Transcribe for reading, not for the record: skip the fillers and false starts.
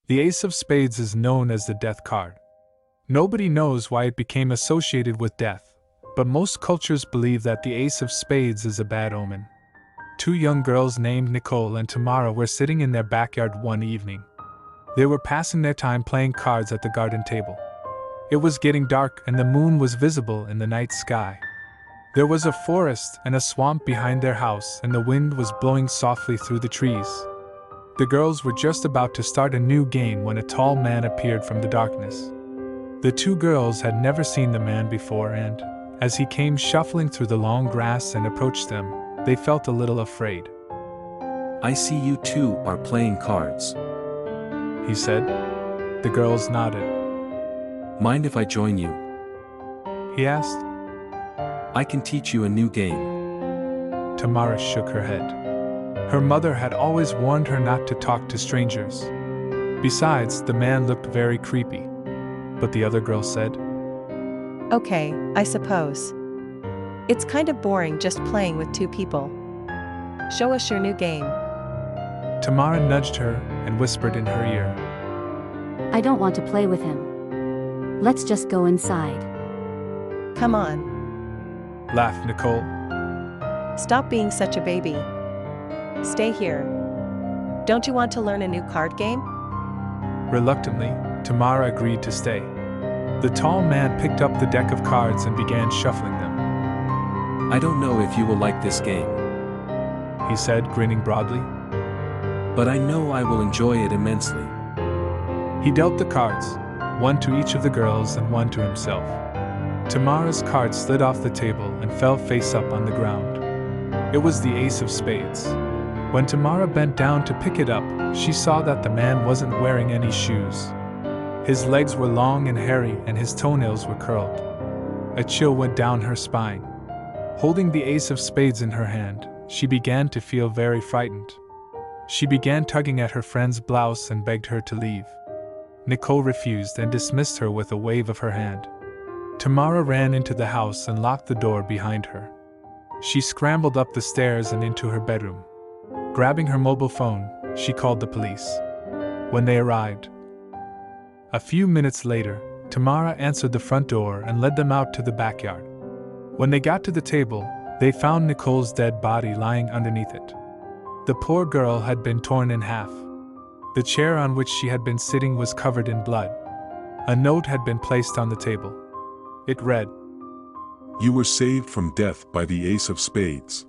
The Ace of Spades is known as the death card. Nobody knows why it became associated with death, but most cultures believe that the Ace of Spades is a bad omen. Two young girls named Nicole and Tamara were sitting in their backyard one evening. They were passing their time playing cards at the garden table. It was getting dark and the moon was visible in the night sky. There was a forest and a swamp behind their house, and the wind was blowing softly through the trees. The girls were just about to start a new game when a tall man appeared from the darkness. The two girls had never seen the man before, and, as he came shuffling through the long grass and approached them, they felt a little afraid. "I see you two are playing cards," he said. The girls nodded. "Mind if I join you?" he asked. "I can teach you a new game." Tamara shook her head. Her mother had always warned her not to talk to strangers. Besides, the man looked very creepy. But the other girl said, "Okay, I suppose. It's kind of boring just playing with two people. Show us your new game." Tamara nudged her and whispered in her ear, "I don't want to play with him. Let's just go inside." "Come on. laughed Nicole. Stop being such a baby. Stay here. Don't you want to learn a new card game?" Reluctantly, Tamara agreed to stay. The tall man picked up the deck of cards and began shuffling them. "I don't know if you will like this game," he said, grinning broadly. "but I know I will enjoy it immensely." He dealt the cards, one to each of the girls and one to himself. Tamara's card slid off the table and fell face up on the ground. It was the Ace of Spades. When Tamara bent down to pick it up, she saw that the man wasn't wearing any shoes. His legs were long and hairy and his toenails were curled. A chill went down her spine. Holding the Ace of Spades in her hand, she began to feel very frightened. She began tugging at her friend's blouse and begged her to leave. Nicole refused and dismissed her with a wave of her hand. Tamara ran into the house and locked the door behind her. She scrambled up the stairs and into her bedroom. Grabbing her mobile phone, she called the police. When they arrived, a few minutes later, Tamara answered the front door and led them out to the backyard. When they got to the table, they found Nicole's dead body lying underneath it. The poor girl had been torn in half. The chair on which she had been sitting was covered in blood. A note had been placed on the table. It read, "You were saved from death by the Ace of Spades.